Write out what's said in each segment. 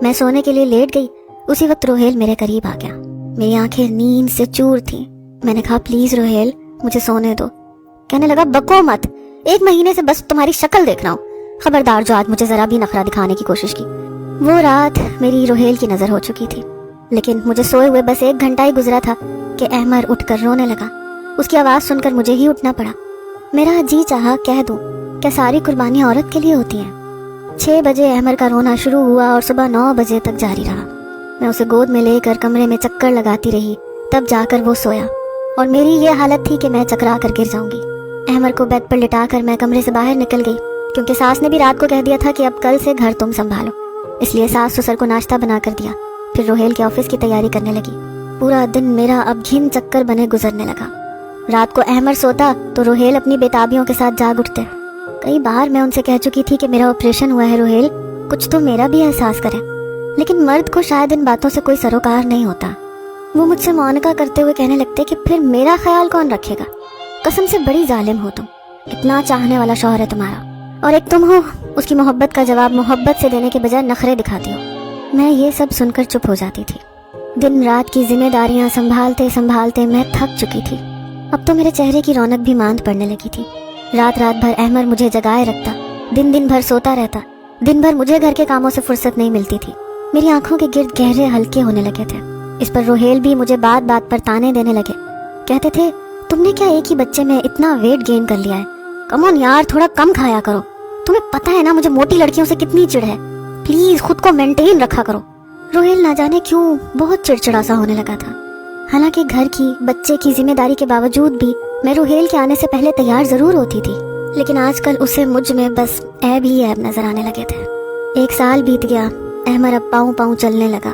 मैं सोने के लिए लेट गई। उसी वक्त रोहेल मेरे करीब आ गया। मेरी आंखें नींद से चूर थीं। मैंने कहा, प्लीज रोहेल, मुझे सोने दो। कहने लगा, बको मत, 1 महीने से बस तुम्हारी शक्ल देख रहा हूँ, खबरदार जो आज मुझे जरा भी नखरा दिखाने की कोशिश की। वो रात मेरी रोहेल की नजर हो चुकी थी, लेकिन मुझे सोए हुए बस 1 घंटा ही गुजरा था कि अहमर उठकर रोने लगा। उसकी आवाज सुनकर मुझे ही उठना पड़ा। मेरा जी चाहा कह दूं, क्या सारी कुर्बानी औरत के लिए होती हैं। 6 बजे अहमर का रोना शुरू हुआ और सुबह 9 बजे तक जारी रहा। मैं उसे गोद में लेकर कमरे में चक्कर लगाती रही, तब जाकर वो सोया और मेरी ये हालत थी कि मैं चकरा कर गिर जाऊंगी। अहमर को बेड पर लिटाकर मैं कमरे से बाहर निकल गई, क्योंकि सास ने भी रात को कह दिया था कि अब कल से घर तुम संभालो। इसलिए सास ससुर को नाश्ता बना कर दिया, फिर रोहेल के ऑफिस की तैयारी करने लगी। पूरा दिन मेरा अब घिन चक्कर बने गुजरने लगा। रात को अहमर सोता तो रोहेल अपनी बेताबियों के साथ जाग उठते। कई बार मैं उनसे कह चुकी थी कि मेरा ऑपरेशन हुआ है रोहेल, कुछ तो मेरा भी एहसास करें, लेकिन मर्द को शायद इन बातों से कोई सरोकार नहीं होता। वो मुझसे मुआनका करते हुए कहने लगते कि फिर मेरा ख्याल कौन रखेगा। कसम से बड़ी जालिम हो तुम, इतना चाहने वाला शौहर है तुम्हारा, और एक तुम हो उसकी मोहब्बत का जवाब मोहब्बत से देने के बजाय नखरे दिखाती हो। मैं ये सब सुनकर चुप हो जाती थी। दिन रात की जिम्मेदारियां संभालते संभालते मैं थक चुकी थी। अब तो मेरे चेहरे की रौनक भी मांद पड़ने लगी थी। रात रात भर अहमर मुझे जगाए रखता, दिन दिन भर सोता रहता। दिन भर मुझे घर के कामों से फुर्सत नहीं मिलती थी। मेरी आंखों के गिर्द गहरे हल्के होने लगे थे। इस पर रोहेल भी मुझे बात बात पर ताने देने लगे। कहते थे, तुमने क्या एक ही बच्चे में इतना वेट गेन कर लिया है? कम ऑन यार, थोड़ा कम खाया करो। तुम्हें पता है ना मुझे मोटी लड़कियों से कितनी चिढ़ है। प्लीज खुद को मेंटेन रखा करो। रोहेल ना जाने क्यों बहुत चिड़चिड़ा सा होने लगा था। हालांकि घर की बच्चे की जिम्मेदारी के बावजूद भी मैं रोहेल के आने से पहले तैयार जरूर होती थी, लेकिन आजकल उसे मुझ में बस ऐब ही ऐब नजर आने लगे थे। 1 साल बीत गया। अहमर अब पाँव पाँव चलने लगा,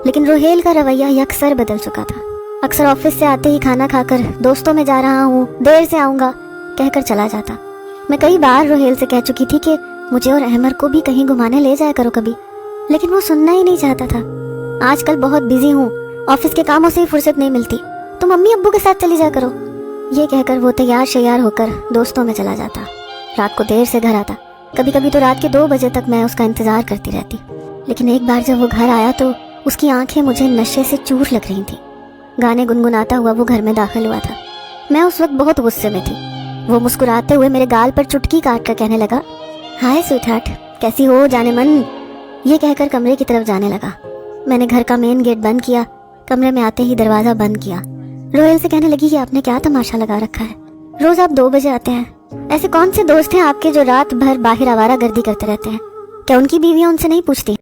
लेकिन रोहेल का रवैया यकसर बदल चुका था। अक्सर ऑफिस से आते ही खाना खाकर दोस्तों में जा रहा हूँ, देर से आऊंगा कहकर चला जाता। मैं कई बार रोहेल से कह चुकी थी कि मुझे और अहमर को भी कहीं घुमाने ले जाया करो कभी, लेकिन वो सुनना ही नहीं चाहता था। आजकल बहुत बिजी हूँ, ऑफिस के कामों से ही फुर्सत नहीं मिलती, तुम अम्मी अब्बू के साथ चली जाया करो। ये कहकर वो तैयार शैयार होकर दोस्तों में चला जाता। रात को देर से घर आता। कभी कभी तो रात के 2 बजे तक मैं उसका इंतजार करती रहती। लेकिन एक बार जब वो घर आया तो उसकी आंखें मुझे नशे से चूर लग रही थी। गाने गुनगुनाता हुआ वो घर में दाखिल हुआ था। मैं उस वक्त बहुत गुस्से में थी। वो मुस्कुराते हुए मेरे गाल पर चुटकी काट कर कहने लगा, हाय स्वीटहार्ट, कैसी हो जाने मन। ये कहकर कमरे की तरफ जाने लगा। मैंने घर का मेन गेट बंद किया। कमरे में आते ही दरवाजा बंद किया। रोहेल से कहने लगी कि आपने क्या तमाशा लगा रखा है, रोज आप 2 बजे आते हैं। ऐसे कौन से दोस्त हैं आपके जो रात भर बाहर आवारा गर्दी करते रहते हैं? क्या उनकी बीवियां उनसे नहीं पूछती?